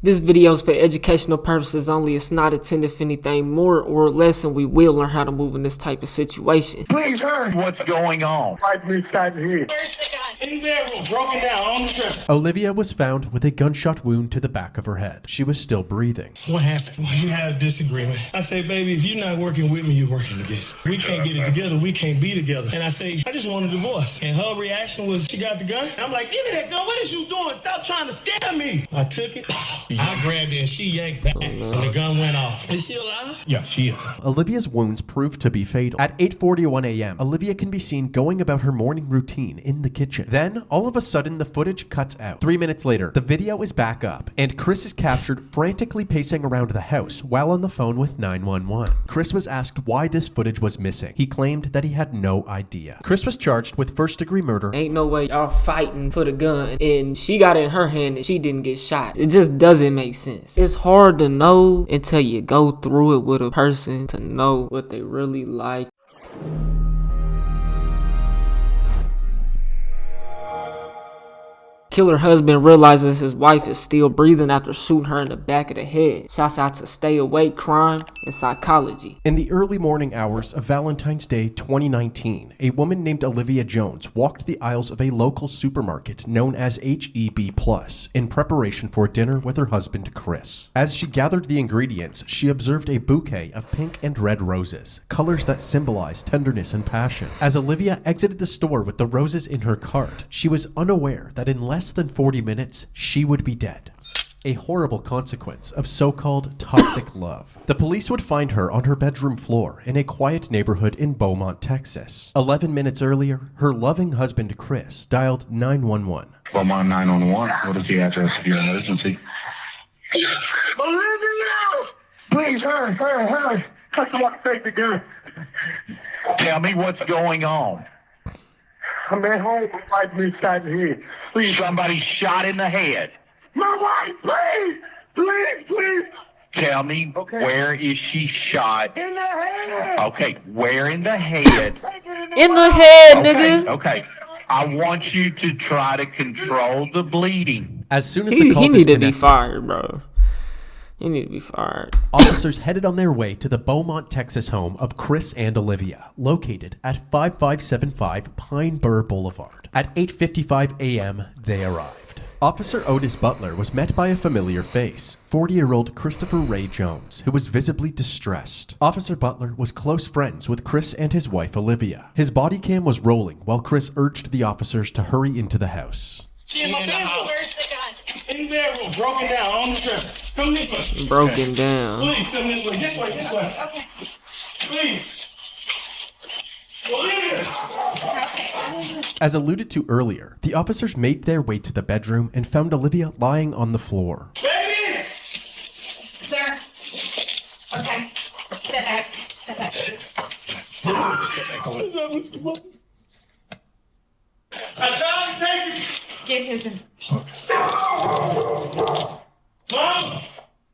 This video is for educational purposes only. It's not intended for anything more or less, and we will learn how to move in this type of situation. Please, sir. What's going on? Right beside here. Where's the gun? In the bedroom, broken down on the dresser. Olivia was found with a gunshot wound to the back of her head. She was still breathing. What happened? We had a disagreement. I say, baby, if you're not working with me, you're working against me. We can't get it together. We can't be together. And I say, I just want a divorce. And her reaction was, she got the gun. And I'm like, give me that gun. What is you doing? Stop trying to scare me. I took it. I grabbed it and she yanked back. And the gun went off. Is she alive? Yeah, she is. Olivia's wounds proved to be fatal. At 8:41 a.m., Olivia can be seen going about her morning routine in the kitchen. Then, all of a sudden, the footage cuts out. 3 minutes later, the video is back up, and Chris is captured frantically pacing around the house while on the phone with 911. Chris was asked why this footage was missing. He claimed that he had no idea. Chris was charged with first-degree murder. Ain't no way y'all fighting for the gun and she got it in her hand and she didn't get shot. It just doesn't make sense. It's hard to know until you go through it with a person to know what they really like. Killer husband realizes his wife is still breathing after shooting her in the back of the head. Shouts out to Stay Awake Crime and Psychology. In the early morning hours of Valentine's Day 2019, a woman named Olivia Jones walked the aisles of a local supermarket known as HEB Plus in preparation for dinner with her husband Chris. As she gathered the ingredients, she observed a bouquet of pink and red roses, colors that symbolize tenderness and passion. As Olivia exited the store with the roses in her cart, she was unaware that in less than 40 minutes, she would be dead. A horrible consequence of so-called toxic love. The police would find her on her bedroom floor in a quiet neighborhood in Beaumont, Texas. 11 minutes earlier, her loving husband Chris dialed 911. Beaumont 911. What is the address of your emergency? Olivia! Please, hurry. Customer, take the gun. Tell me what's going on. I'm at home right beside here. Please, somebody shot in the head. My wife, please. Tell me, where is she shot? In the head. Okay, where in the head? In the head, nigga. Okay. I want you to try to control the bleeding. As soon as the call he need to be disconnected, fired, bro. He need to be fired. officers headed on their way to the Beaumont, Texas home of Chris and Olivia, located at 5575 Pine Bur Boulevard. At 8:55 a.m., they arrived. Officer Otis Butler was met by a familiar face, 40-year-old Christopher Ray Jones, who was visibly distressed. Officer Butler was close friends with Chris and his wife Olivia. His body cam was rolling while Chris urged the officers to hurry into the house. She in my bedroom. Where's the gun? In the bedroom, broken down on the dresser. Come this way. Broken down. Please, come this way. This way. Okay. Please. As alluded to earlier, the officers made their way to the bedroom and found Olivia lying on the floor. Baby! Sir. Okay. Step back. What's up, Mr. Butler? I tried to take it. Get his gun. Mom!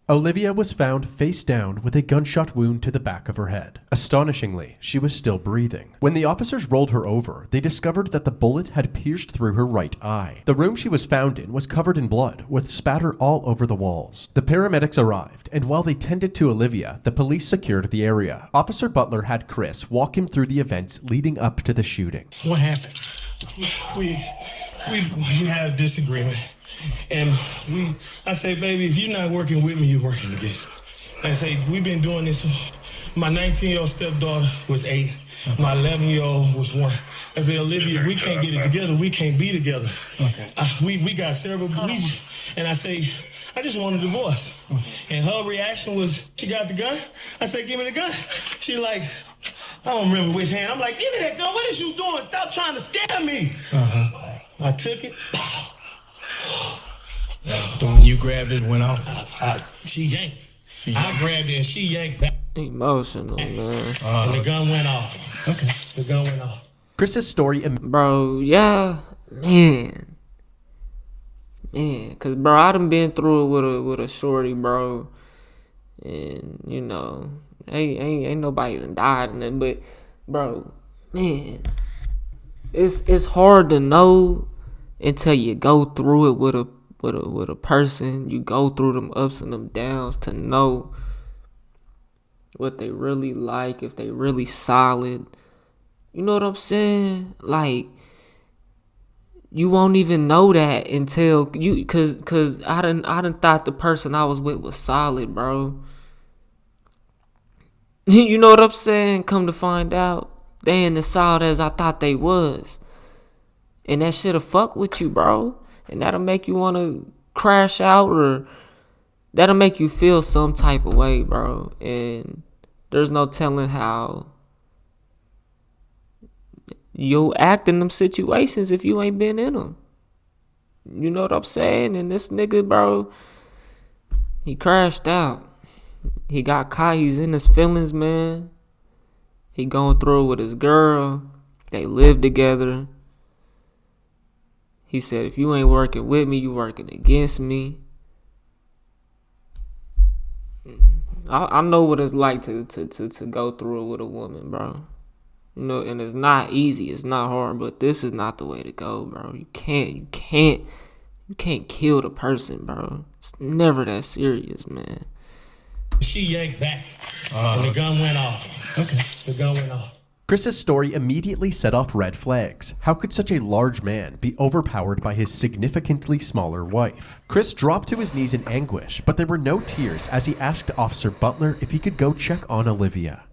Olivia was found face down with a gunshot wound to the back of her head. Astonishingly, she was still breathing. When the officers rolled her over, they discovered that the bullet had pierced through her right eye. The room she was found in was covered in blood, with spatter all over the walls. The paramedics arrived, and while they tended to Olivia, the police secured the area. Officer Butler had Chris walk him through the events leading up to the shooting. What happened? We had a disagreement. And I say, baby, if you're not working with me, you're working against me. I say, we've been doing this. My 19-year-old stepdaughter was 8. My 11-year-old was 1. I say, Olivia, we can't get it together. We can't be together. Okay. We got several. And I say, I just want a divorce. And her reaction was, she got the gun. I said, give me the gun. She like, I don't remember which hand. I'm like, give me that gun. What is you doing? Stop trying to scare me. I took it. So when you grabbed it, went off. She yanked. I grabbed it and she yanked back. Emotional, man. And the gun went off. Okay. The gun went off. Chris's story... Bro, yeah, man, cause bro, I done been through it with a shorty, bro, and you know, ain't nobody done died in it, but bro, man, it's hard to know until you go through it with with a person. You go through them ups and them downs to know what they really like, if they really solid. You know what I'm saying? Like, you won't even know that until you, cause I done thought the person I was with was solid, bro. You know what I'm saying? Come to find out, they ain't as solid as I thought they was. And that shit'll fuck with you, bro. And that'll make you wanna crash out, or that'll make you feel some type of way, bro. And there's no telling how you'll act in them situations if you ain't been in them. You know what I'm saying? And this nigga, bro, he crashed out. He got caught. He's in his feelings, man. He going through it with his girl. They live together. He said, if you ain't working with me, you working against me. I know what it's like to go through it with a woman, bro. You know, and it's not easy. It's not hard, but this is not the way to go, bro. You can't kill the person, bro. It's never that serious, man. She yanked back, and the gun went off. Okay. The gun went off. Chris's story immediately set off red flags. How could such a large man be overpowered by his significantly smaller wife? Chris dropped to his knees in anguish, but there were no tears as he asked Officer Butler if he could go check on Olivia.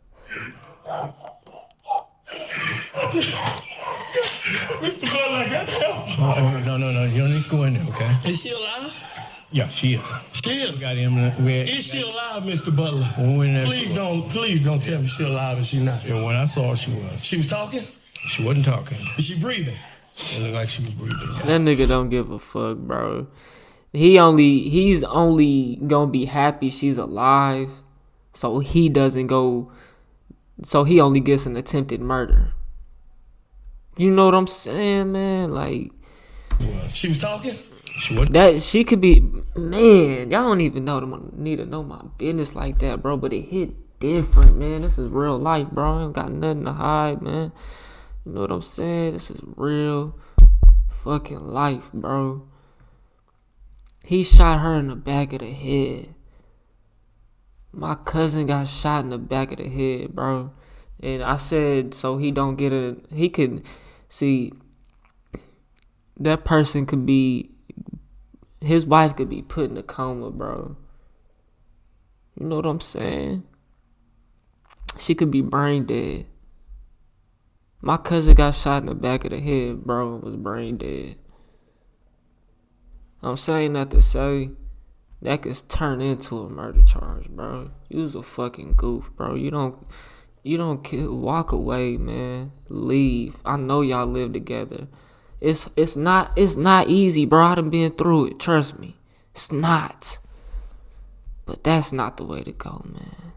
Mr. Butler, I got help. Oh, no. You don't need to go in there, okay? Is she alive? Yeah, she is. She is. We got him. Is she alive, Mr. Butler? Please don't tell me she's alive if she's not. Yeah, when I saw her, she was. She was talking? She wasn't talking. Is she breathing? It looked like she was breathing. That nigga don't give a fuck, bro. He's only gonna be happy she's alive, so he only gets an attempted murder. You know what I'm saying, man? Like, she was talking? She wasn't. that she could be, man. Y'all don't even need to know my business like that, bro. But it hit different, man. This is real life, bro. I ain't got nothing to hide, man. You know what I'm saying? This is real fucking life, bro. He shot her in the back of the head. My cousin got shot in the back of the head, bro. And I said, so he don't get he could, see, that person could be, his wife could be put in a coma, bro. You know what I'm saying? She could be brain dead. My cousin got shot in the back of the head, bro, and was brain dead. I'm saying that to say that could turn into a murder charge, bro. You was a fucking goof, bro. You don't kill, walk away, man. Leave. I know y'all live together. It's not easy, bro. I done been through it. Trust me. It's not. But that's not the way to go, man.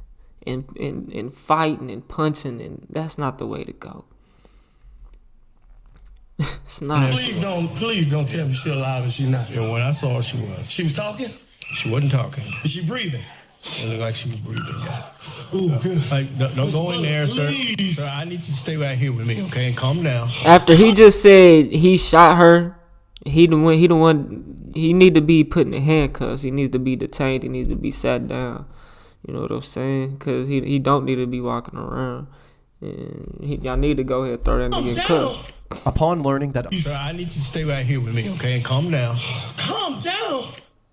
And fighting and punching, and that's not the way to go. It's not. Please don't tell me she's alive if she's not. Yeah, when I saw her, she was. She was talking? She wasn't talking. Is she breathing? It looked like she was breathing, yeah. Ooh, good. Like, don't go in there, sir. Please. Sir, I need you to stay right here with me, okay? And calm down. After he just said he shot her, he the one. He need to be put in handcuffs. He needs to be detained. He needs to be sat down. You know what I'm saying? Because he don't need to be walking around. And y'all need to go ahead and throw that nigga in cuffs. Upon learning that Sir, I need you to stay right here with me, okay? And calm down. Calm down.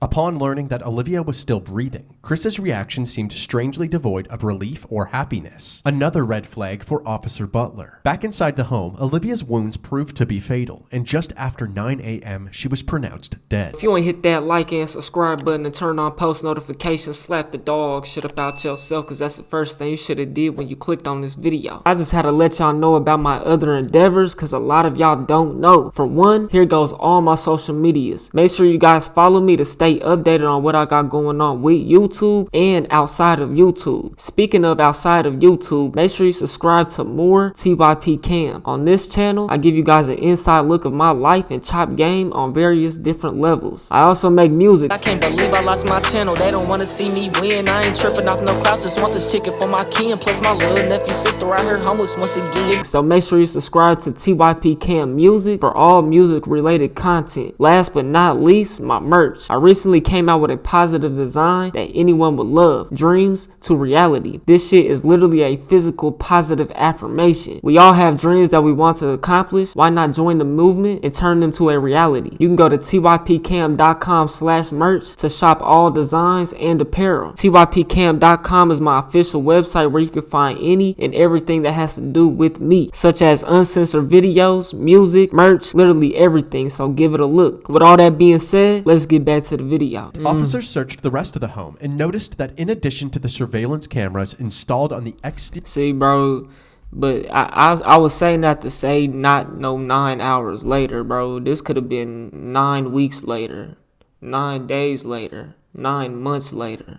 Upon learning that Olivia was still breathing, Chris's reaction seemed strangely devoid of relief or happiness. Another red flag for Officer Butler. Back inside the home, Olivia's wounds proved to be fatal, and just after 9 a.m., she was pronounced dead. If you ain't hit that like and subscribe button and turn on post notifications, slap the dog shit about yourself, because that's the first thing you should have did when you clicked on this video. I just had to let y'all know about my other endeavors, because a lot of y'all don't know. For one, here goes all my social medias. Make sure you guys follow me to stay stay updated on what I got going on with YouTube and outside of YouTube. Speaking of outside of YouTube, make sure you subscribe to more TYP Cam. On this channel, I give you guys an inside look of my life and chop game on various different levels. I also make music. I can't believe I lost my channel. They don't wanna see me win. I ain't tripping off no clouds, just want this chicken for my kin. Plus my little nephew sister out here homeless once again. So make sure you subscribe to TYP Cam Music for all music related content. Last but not least, my merch. I recently came out with a positive design that anyone would love. Dreams to reality. This shit is literally a physical positive affirmation. We all have dreams that we want to accomplish. Why not join the movement and turn them to a reality? You can go to typcam.com/merch to shop all designs and apparel. typcam.com is my official website where you can find any and everything that has to do with me, such as uncensored videos, music, merch, literally everything, so give it a look. With all that being said, let's get back to the video. Officers searched the rest of the home and noticed that in addition to the surveillance cameras installed on the exterior... See, bro, but I was saying that to say not no 9 hours later, bro. This could have been 9 weeks later, 9 days later, 9 months later.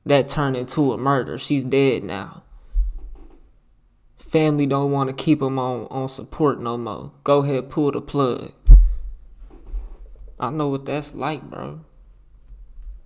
That turned into a murder. She's dead now. Family don't want to keep him on support no more. Go ahead, pull the plug. I know what that's like, bro.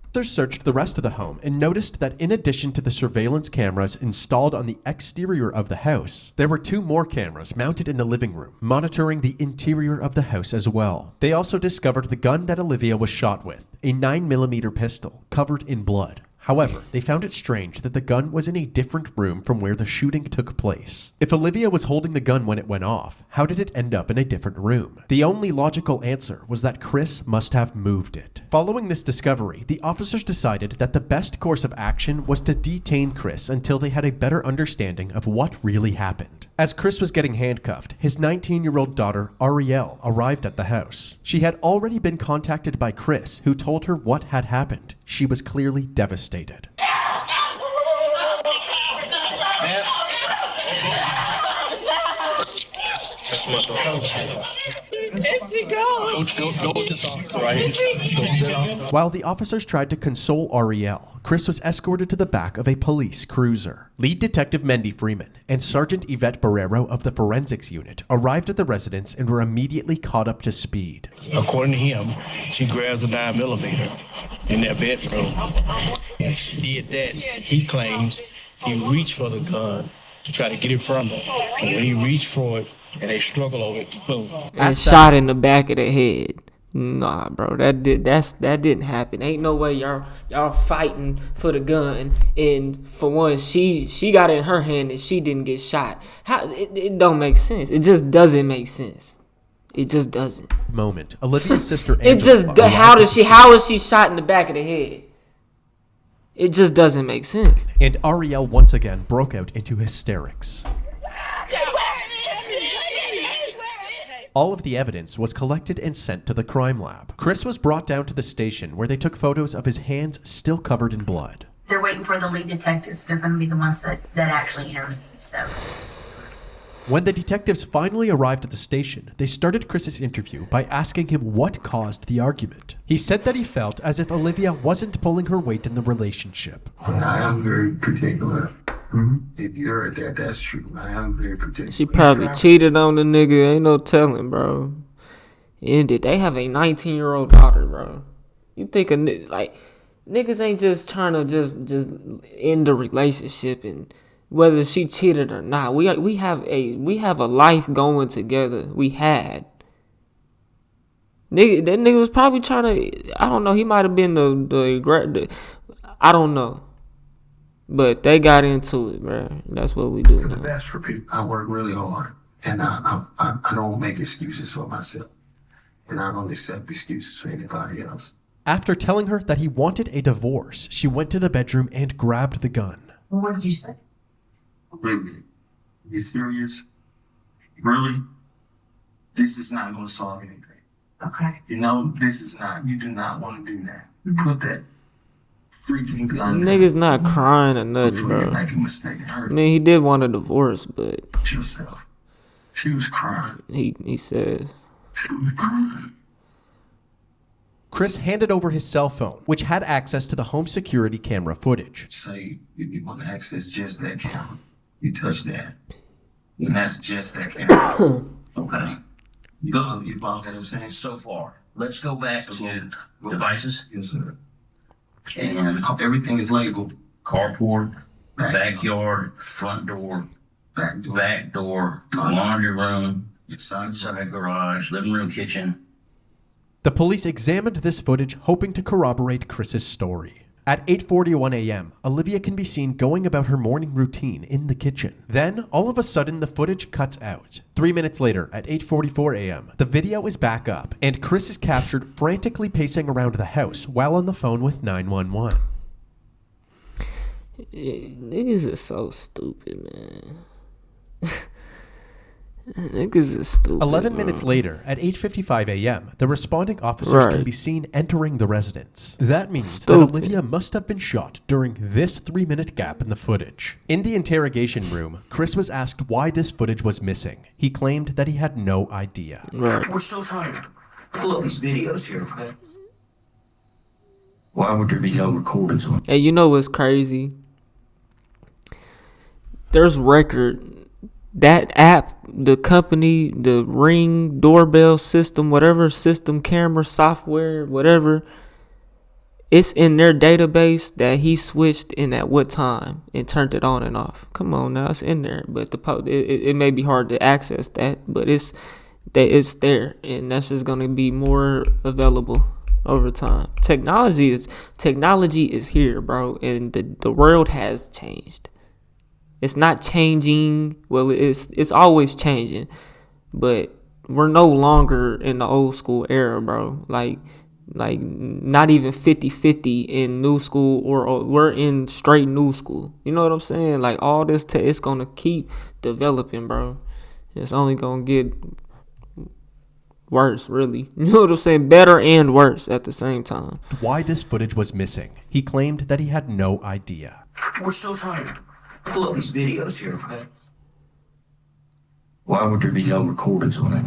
Officers searched the rest of the home and noticed that in addition to the surveillance cameras installed on the exterior of the house, there were 2 more cameras mounted in the living room, monitoring the interior of the house as well. They also discovered the gun that Olivia was shot with, a 9mm pistol covered in blood. However, they found it strange that the gun was in a different room from where the shooting took place. If Olivia was holding the gun when it went off, how did it end up in a different room? The only logical answer was that Chris must have moved it. Following this discovery, the officers decided that the best course of action was to detain Chris until they had a better understanding of what really happened. As Chris was getting handcuffed, his 19-year-old daughter, Ariel, arrived at the house. She had already been contacted by Chris, who told her what had happened. She was clearly devastated. While the officers tried to console Ariel, Chris was escorted to the back of a police cruiser. Lead Detective Mendy Freeman and Sergeant Yvette Barrero of the Forensics Unit arrived at the residence and were immediately caught up to speed. According to him, she grabs a 9mm in their bedroom. And she did that. He claims he reached for the gun to try to get it from her. And when he reached for it and they struggle over it, boom. And shot in the back of the head. Nah, bro, that didn't happen. Ain't no way y'all fighting for the gun, and for one, she got it in her hand and she didn't get shot. How it don't make sense. It just doesn't make sense. It just doesn't. Moment. Olivia's sister Angela. It just how is she shot in the back of the head? It just doesn't make sense. And Ariel once again broke out into hysterics. All of the evidence was collected and sent to the crime lab. Chris was brought down to the station where they took photos of his hands still covered in blood. They're waiting for the lead detectives. They're going to be the ones that actually interview. So When the detectives finally arrived at the station, they started Chris's interview by asking him what caused the argument. He said that he felt as if Olivia wasn't pulling her weight in the relationship. I am very particular. If you heard that, that's true. I am very particular. She probably cheated on the nigga. Ain't no telling, bro. And did they have a 19-year-old daughter, bro? You think niggas ain't just trying to just end the relationship, and whether she cheated or not, we have a life going together. We had. That nigga was probably trying to. I don't know. He might have been the I don't know. But they got into it, bro. That's what we do. For the best for people. I work really hard, and I don't make excuses for myself, and I don't accept excuses for anybody else. After telling her that he wanted a divorce, she went to the bedroom and grabbed the gun. what did you say? Really? You serious? Really? This is not going to solve anything. Okay. You know, you do not want to do that. You put that freaking gun Niggas not crying or nothing, before you bro. make a mistake and hurt I mean, he did want a divorce, but yourself. She was crying. he says. She was crying. Chris handed over his cell phone, which had access to the home security camera footage. Say you want to access just that camera. You touch that. And that's just that camera. Okay. You follow what I'm saying? So far, let's go back to devices. Yes, sir. And everything is labeled. Carport, backyard, front door, back door, laundry room, side garage, living room, kitchen. The police examined this footage, hoping to corroborate Chris's story. At 8:41 a.m., Olivia can be seen going about her morning routine in the kitchen. Then, all of a sudden, the footage cuts out. 3 minutes later, at 8:44 a.m., the video is back up, and Chris is captured frantically pacing around the house while on the phone with 911. Niggas is so stupid, man. Niggas is stupid. 11 minutes later, at 8:55 a.m., the responding officers can be seen entering the residence. That means that Olivia must have been shot during this 3-minute gap in the footage. In the interrogation room, Chris was asked why this footage was missing. He claimed that he had no idea. We're still trying to pull up these videos here, okay? Why would there be no recordings on? Hey, you know what's crazy? There's record. That app, the company, the Ring doorbell system, whatever system, camera, software, whatever, it's in their database that he switched in at what time and turned it on and off. Come on now, it's in there. But it may be hard to access that, but it's there, and that's just gonna be more available over time. Technology is here, bro, and the world has changed. It's not changing. Well, it's always changing, but we're no longer in the old school era, bro. Like not even 50-50 in new school, or we're in straight new school. You know what I'm saying? Like all this, it's gonna keep developing, bro. It's only gonna get worse, really. You know what I'm saying? Better and worse at the same time. Why this footage was missing? He claimed that he had no idea. We're still trying to pull up these videos here, okay? Why would there be no recordings on it?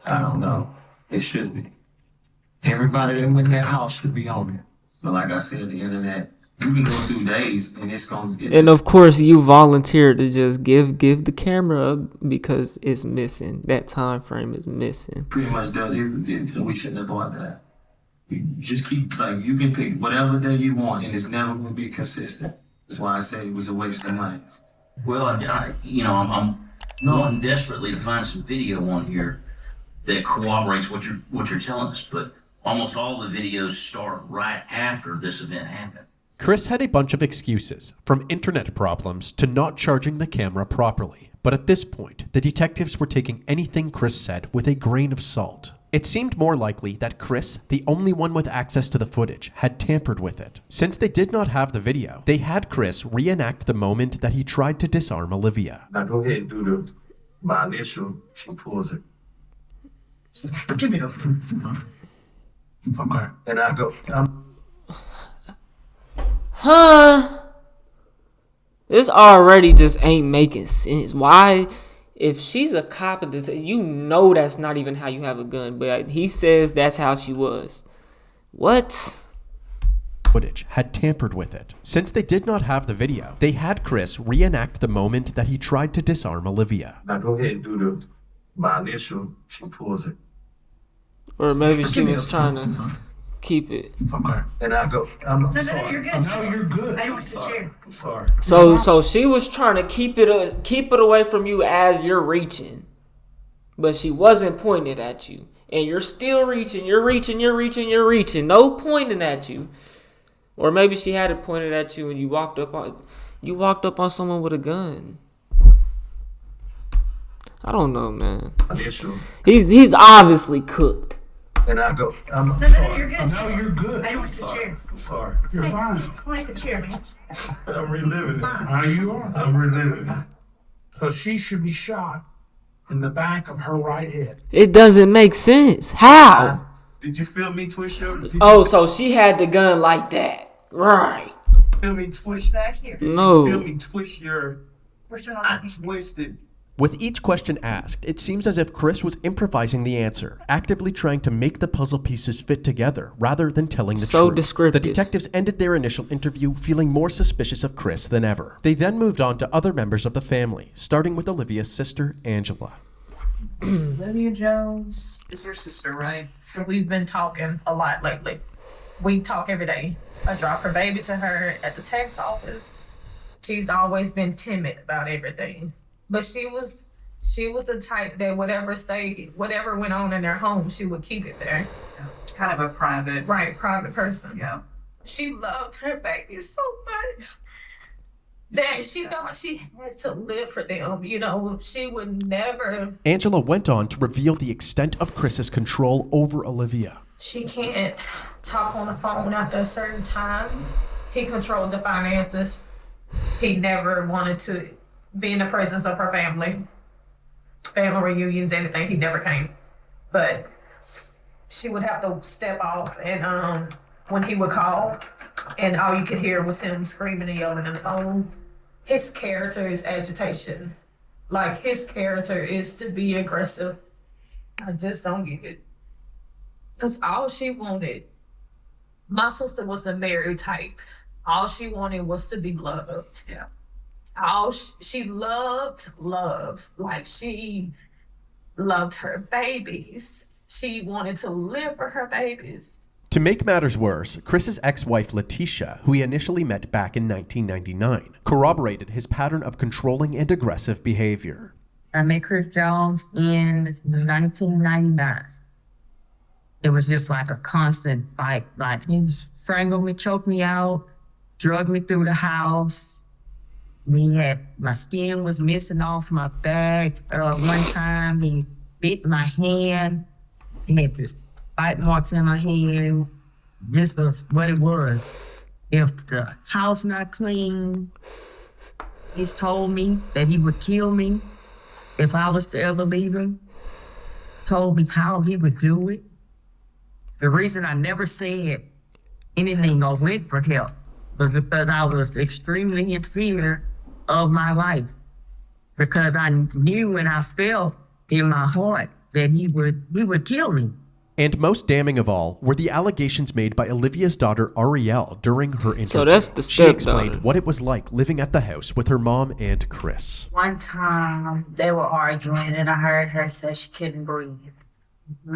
I don't know. It should be. Everybody that went in that house should be on it. But like I said, the internet, you can go through days and it's going to get... And of course, you volunteered to just give the camera up because it's missing. That time frame is missing. Pretty much done everything. We shouldn't have bought that. You just keep, like, you can pick whatever day you want and it's never going to be consistent. That's why I say it was a waste of money. Well, I'm wanting desperately to find some video on here that corroborates what you're telling us, but almost all the videos start right after this event happened. Chris had a bunch of excuses, from internet problems to not charging the camera properly. But at this point, the detectives were taking anything Chris said with a grain of salt. It seemed more likely that Chris, the only one with access to the footage, had tampered with it. Since they did not have the video, they had Chris reenact the moment that he tried to disarm Olivia. Now go ahead and do my initial. She pulls it. Give me the phone. Okay. And I go. Huh? This already just ain't making sense. Why? If she's a cop of this, you know that's not even how you have a gun. But he says that's how she was. What? Footage had tampered with it. Since they did not have the video, they had Chris reenact the moment that he tried to disarm Olivia. Now go ahead and do my initial. She pulls it. Or maybe she was trying to keep it. Okay. And I go. I'm sorry. No, you're good. No, you're good. I don't sit here. I'm sorry. So she was trying to keep it away from you as you're reaching, but she wasn't pointing at you, and you're still reaching. You're reaching. No pointing at you, or maybe she had it pointed at you, and you walked up on someone with a gun. I don't know, man. He's obviously cooked. And I go. I'm sorry. You're good. No, you're good. I don't sit here. I'm sorry. You're fine. Come on, the chair, man. I'm reliving it. How you are? I'm reliving it. So she should be shot in the back of her right head. It doesn't make sense. How? Did you feel me twist your... So she had the gun like that. Right. Feel me twist... Back here. No. Feel me twist your... Where's your I twisted With each question asked, it seems as if Chris was improvising the answer, actively trying to make the puzzle pieces fit together rather than telling the So truth. descriptive. The detectives ended their initial interview feeling more suspicious of Chris than ever. They then moved on to other members of the family, starting with Olivia's sister, Angela. Olivia Jones is her sister, right? We've been talking a lot lately. We talk every day. I drop her baby to her at the tax office. She's always been timid about everything. But she was the type that whatever went on in their home, she would keep it there. Kind of a private person. Yeah. She loved her baby so much that she thought she had to live for them. She would never. Angela went on to reveal the extent of Chris's control over Olivia. She can't talk on the phone after a certain time. He controlled the finances. He never wanted to be in the presence of her family reunions, anything. He never came. But she would have to step off, and when he would call, and all you could hear was him screaming and yelling on the phone. His character is agitation. Like, his character is to be aggressive. I just don't get it. Because all she wanted, my sister was the Mary type. All she wanted was to be loved. Yeah. She loved love. Like, she loved her babies. She wanted to live for her babies. To make matters worse, Chris's ex-wife Letitia, who he initially met back in 1999, corroborated his pattern of controlling and aggressive behavior. I met Chris Jones in 1999. It was just like a constant fight. Like, he strangled me, choked me out, drugged me through the house. My skin was missing off my back. One time he bit my hand. He had this bite marks in my hand. This was what it was. If the house not clean, he's told me that he would kill me if I was to ever leave him. Told me how he would do it. The reason I never said anything or went for help was because I was extremely in fear of my life. Because I knew and I felt in my heart that he would kill me. And most damning of all were the allegations made by Olivia's daughter Ariel during her interview. So that's the She explained what it was like living at the house with her mom and Chris. One time they were arguing and I heard her say she couldn't breathe.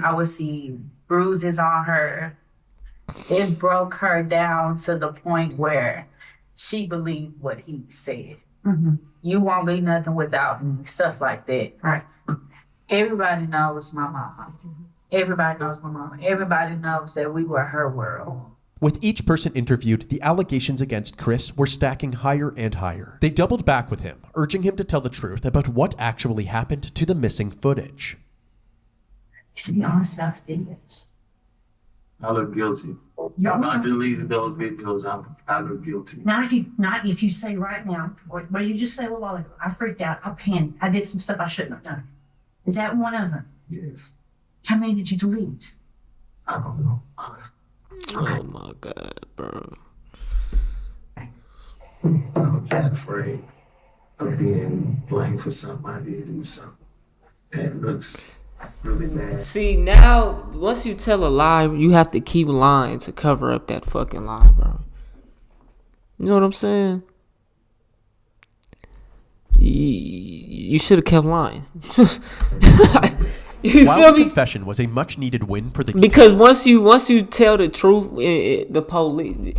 I would see bruises on her. It broke her down to the point where she believed what he said. Mm-hmm. You won't be nothing without me, stuff like that. Right. Everybody knows my mama. Everybody knows my mama. Everybody knows that we were her world. With each person interviewed, the allegations against Chris were stacking higher and higher. They doubled back with him, urging him to tell the truth about what actually happened to the missing footage. To be honest, I videos. I look guilty. I'm not deleting those videos. I look guilty. Not if you say right now, what you just say a while ago, I freaked out, I panicked, I did some stuff I shouldn't have done. Is that one of them? Yes. How many did you delete? I don't know. Oh my God, bro. I'm just afraid of being blamed for something I did do something that looks really bad. See, now, once you tell a lie, you have to keep lying to cover up that fucking lie, bro. You know what I'm saying? You should have kept lying. You While feel the me? confession was a much-needed win for the Because once you tell the truth, the police,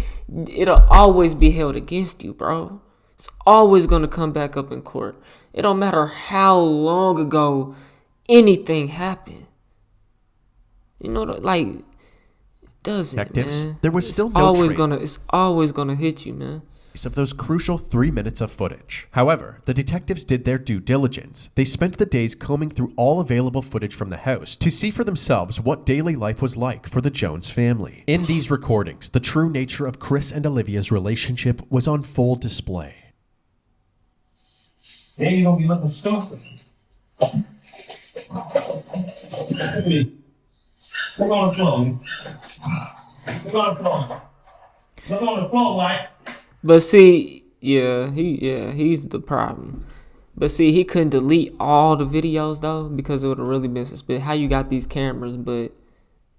it'll always be held against you, bro. It's always gonna come back up in court. It don't matter how long ago anything happened. You know, like, it doesn't, detectives, man. there was still It's no always trail it's always gonna hit you, man. of those crucial 3 minutes of footage. However, the detectives did their due diligence. They spent the days combing through all available footage from the house to see for themselves what daily life was like for the Jones family. In these recordings, the true nature of Chris and Olivia's relationship was on full display. Then you're gonna be looking stupid. Look on the floor. Look on the floor. Look on the floor, White. But see, he's the problem. But see, he couldn't delete all the videos though, because it would have really been suspicious. How you got these cameras, but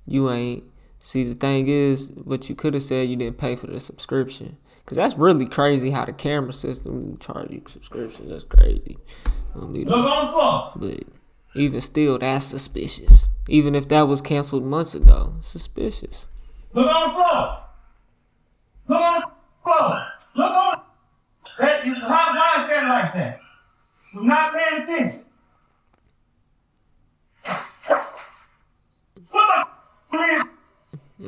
you ain't? See, the thing is, what you could have said, you didn't pay for the subscription. Because that's really crazy how the camera system charge you subscription. That's crazy. Look on the floor. But even still, that's suspicious. Even if that was canceled months ago, suspicious. Look on the floor. Look on the floor. Look on that. Why is that like that? You're not paying attention.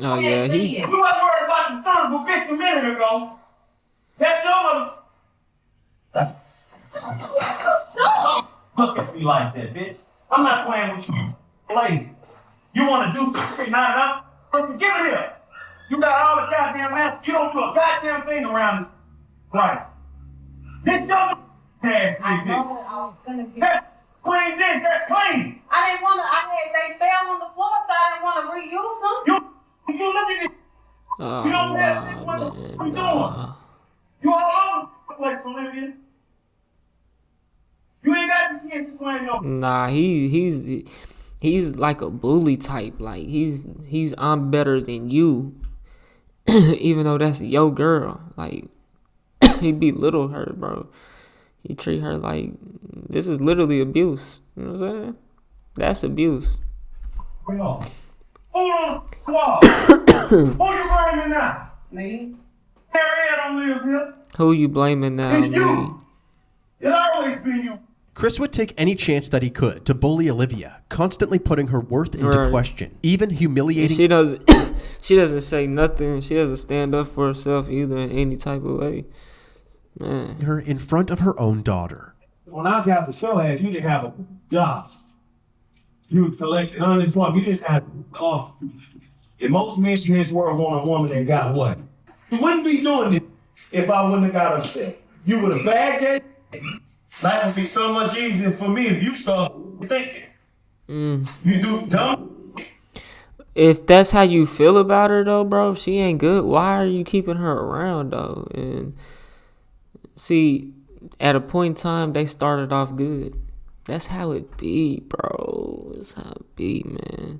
Oh yeah, he. You wasn't worried about the son of a bitch a minute ago. That's your mother. Look at me like that, bitch. I'm not playing with you. Lazy. You want to do some shit, not enough? Give it here. You got all the goddamn answers. You don't do a goddamn thing around this. Right. This your ass, bitch. That's clean dish. That's clean. I didn't want to. They fell on the floor, so I didn't want to reuse them. You look at it. Oh, You don't have shit. What you doing? You all over the place, Olivia. You ain't got the chance to play no. Nah, he's like a bully type. Like he's I'm better than you, even though that's your girl. Like he belittle her, bro. He treat her like this is literally abuse. You know what I'm saying? That's abuse. Hold on. Hold on the wall. Who you blaming now? Me. Harriet don't live here. Who you blaming now? It's you. It'll always be you. Chris would take any chance that he could to bully Olivia, constantly putting her worth into question, even humiliating. She doesn't say nothing. She doesn't stand up for herself either in any type of way. Man. Her in front of her own daughter. When I got the show ass, you didn't have a job. You would collect unemployment. You just had off. And most men in this world want a woman that got what? You wouldn't be doing this if I wouldn't have got upset. You would have bagged that. Life would be so much easier for me if you start thinking. You do dumb. If that's how you feel about her though, bro, if she ain't good, why are you keeping her around though? And see, at a point in time, they started off good. That's how it be, bro. That's how it be, man.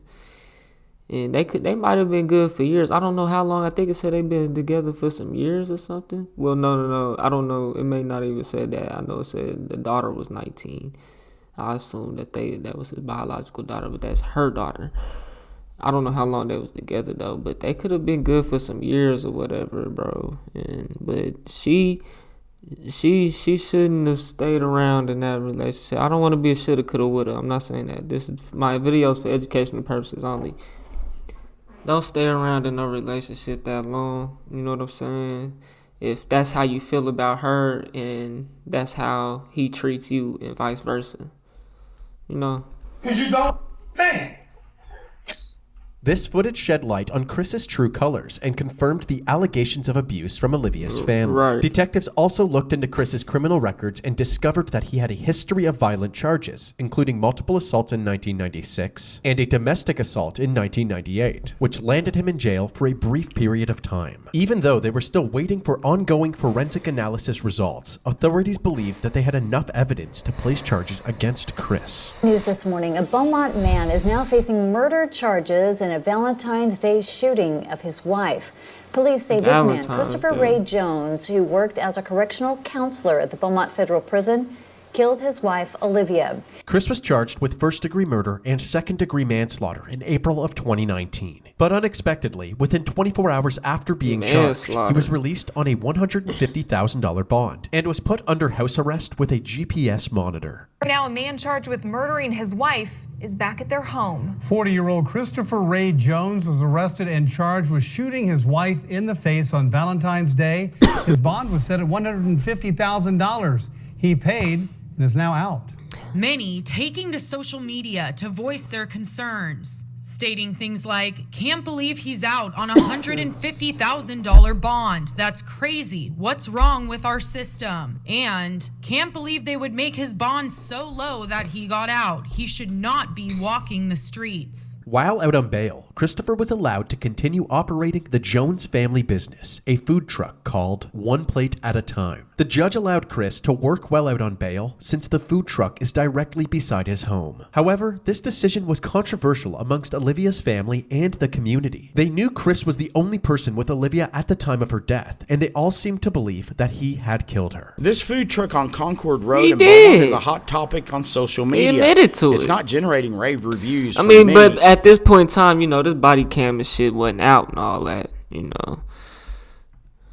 And they might have been good for years. I don't know how long. I think it said they've been together for some years or something. Well, no. I don't know. It may not even say that. I know it said the daughter was 19. I assume that was his biological daughter, but that's her daughter. I don't know how long they was together though, but they could have been good for some years or whatever, bro. But she shouldn't have stayed around in that relationship. I don't want to be a shoulda, coulda, woulda. I'm not saying that. This is my videos for educational purposes only. Don't stay around in no relationship that long. You know what I'm saying? If that's how you feel about her and that's how he treats you and vice versa. You know? Because you don't think. This footage shed light on Chris's true colors and confirmed the allegations of abuse from Olivia's family. Right. Detectives also looked into Chris's criminal records and discovered that he had a history of violent charges, including multiple assaults in 1996 and a domestic assault in 1998, which landed him in jail for a brief period of time. Even though they were still waiting for ongoing forensic analysis results, authorities believed that they had enough evidence to place charges against Chris. News this morning, a Beaumont man is now facing murder charges in a Valentine's Day shooting of his wife. Police say this man, Christopher Ray Jones, who worked as a correctional counselor at the Beaumont Federal Prison, killed his wife, Olivia. Chris was charged with first-degree murder and second-degree manslaughter in April of 2019. But unexpectedly, within 24 hours after being charged, he was released on a $150,000 bond and was put under house arrest with a GPS monitor. Now a man charged with murdering his wife is back at their home. 40-year-old Christopher Ray Jones was arrested and charged with shooting his wife in the face on Valentine's Day. His bond was set at $150,000. He paid and is now out. Many taking to social media to voice their concerns. stating things like, "Can't believe he's out on a $150,000 bond. That's crazy. What's wrong with our system?" And, "Can't believe they would make his bond so low that he got out. He should not be walking the streets." While out on bail, Christopher was allowed to continue operating the Jones family business, a food truck called One Plate at a Time. The judge allowed Chris to work while out on bail since the food truck is directly beside his home. However, this decision was controversial amongst Olivia's family and the community. They knew Chris was the only person with Olivia at the time of her death, and they all seemed to believe that he had killed her. This food truck on Concord Road He in Beaumont is did. a hot topic on social media. He admitted to It's it. not generating rave reviews. I from mean, many. but at this point in time, you know, this body cam and shit wasn't out and all that, you know.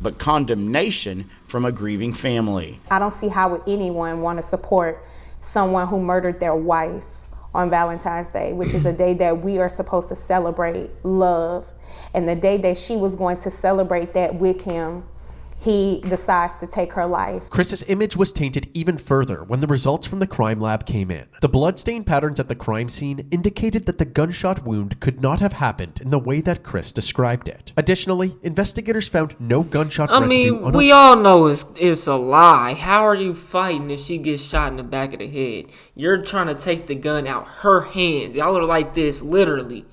But condemnation from a grieving family. I don't see how would anyone want to support someone who murdered their wife on Valentine's Day, which is a day that we are supposed to celebrate love. And the day that she was going to celebrate that with him, he decides to take her life. Chris's image was tainted even further when the results from the crime lab came in. The bloodstain patterns at the crime scene indicated that the gunshot wound could not have happened in the way that Chris described it. Additionally, investigators found no gunshot residue on we all know it's a lie. How are you fighting if she gets shot in the back of the head? You're trying to take the gun out her hands. Y'all are like this, literally.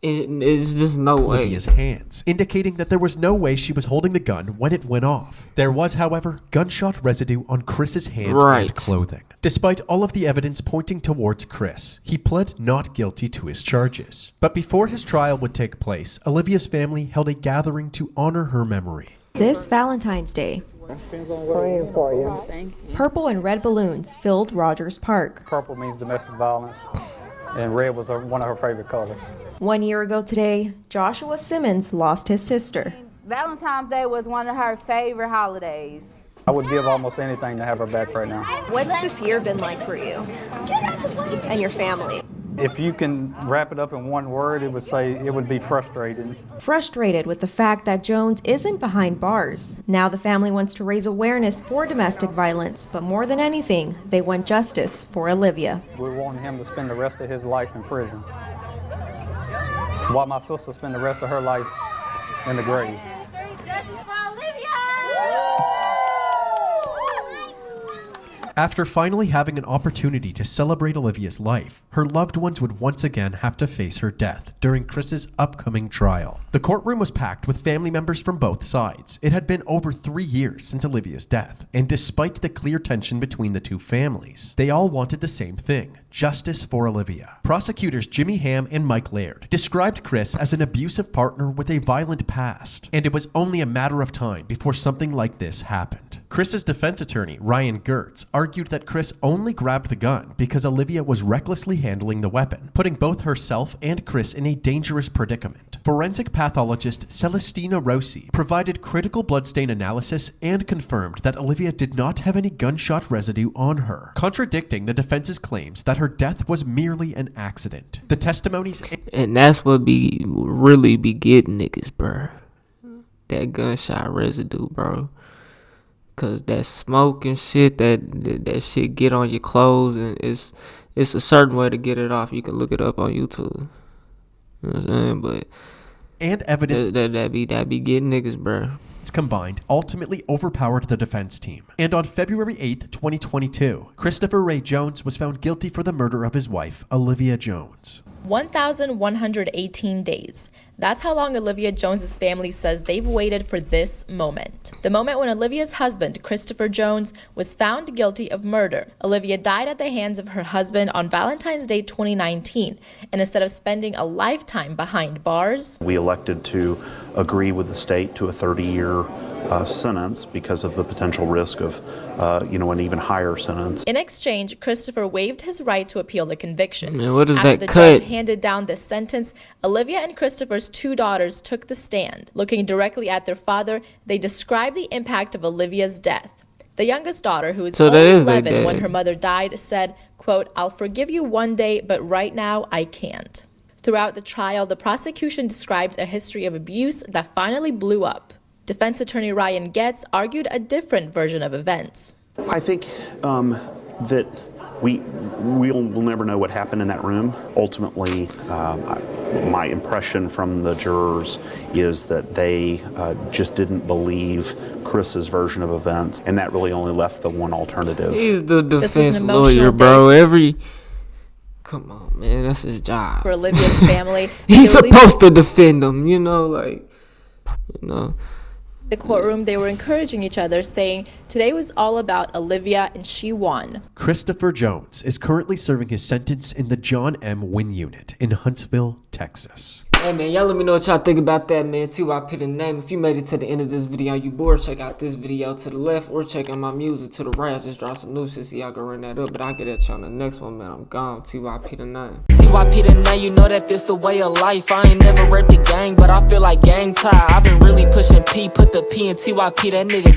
It's just no way. Olivia's hands, indicating that there was no way she was holding the gun when it went off. There was, however, gunshot residue on Chris's hands and clothing. Despite all of the evidence pointing towards Chris, he pled not guilty to his charges. But before his trial would take place, Olivia's family held a gathering to honor her memory. This Valentine's Day, Praying for you. purple and red balloons filled Rogers Park. Purple means domestic violence, and red was one of her favorite colors. 1 year ago today, Joshua Simmons lost his sister. Valentine's Day was one of her favorite holidays. I would give almost anything to have her back right now. What's this year been like for you and your family? If you can wrap it up in one word, it would be frustrating. Frustrated with the fact that Jones isn't behind bars. Now the family wants to raise awareness for domestic violence, but more than anything, they want justice for Olivia. We want him to spend the rest of his life in prison, while my sister spend the rest of her life in the grave. After finally having an opportunity to celebrate Olivia's life, her loved ones would once again have to face her death during Chris's upcoming trial. The courtroom was packed with family members from both sides. It had been over 3 years since Olivia's death, and despite the clear tension between the two families, they all wanted the same thing: justice for Olivia. Prosecutors Jimmy Ham and Mike Laird described Chris as an abusive partner with a violent past, and it was only a matter of time before something like this happened. Chris's defense attorney, Ryan Gertz, argued that Chris only grabbed the gun because Olivia was recklessly handling the weapon, putting both herself and Chris in a dangerous predicament. Forensic pathologist Celestina Rossi provided critical bloodstain analysis and confirmed that Olivia did not have any gunshot residue on her, contradicting the defense's claims that her death was merely an accident. The testimonies... And that's what really be getting niggas, bro. That gunshot residue, bro. Cause that smoke and shit, that shit get on your clothes, and it's a certain way to get it off. You can look it up on YouTube. You know what I'm saying? But and evidence that be getting niggas, bro. Combined ultimately overpowered the defense team. And on February 8th, 2022, Christopher Ray Jones was found guilty for the murder of his wife, Olivia Jones. 1,118 days. That's how long Olivia Jones's family says they've waited for this moment. The moment when Olivia's husband, Christopher Jones, was found guilty of murder. Olivia died at the hands of her husband on Valentine's Day 2019, and instead of spending a lifetime behind bars, we elected to agree with the state to a 30-year sentence because of the potential risk of, an even higher sentence. In exchange, Christopher waived his right to appeal the conviction. Man, what is After that the cut? judge handed down this sentence, Olivia and Christopher's 2 daughters took the stand. Looking directly at their father, they described the impact of Olivia's death. The youngest daughter, who was only 11 when her mother died, said, quote, "I'll forgive you one day, but right now I can't." Throughout the trial, the prosecution described a history of abuse that finally blew up. Defense attorney Ryan Getz argued a different version of events. I think that We'll never know what happened in that room. Ultimately, my impression from the jurors is that they just didn't believe Chris's version of events, and that really only left the one alternative. He's the defense lawyer, bro. Come on, man, that's his job. For Olivia's family, he's supposed to defend them, The courtroom, they were encouraging each other, saying today was all about Olivia and she won. Christopher Jones is currently serving his sentence in the John M. Wynn Unit in Huntsville, Texas. Hey man, y'all let me know what y'all think about that, man. TYP the name. If you made it to the end of this video and you bored, check out this video to the left or check out my music to the right. I just dropped some new shit so y'all go run that up. But I'll get at y'all on the next one, man. I'm gone. TYP the name. TYP the name, you know that this the way of life. I ain't never read the gang, but I feel like gang tie. I've been really pushing P, put the P in TYP, that nigga.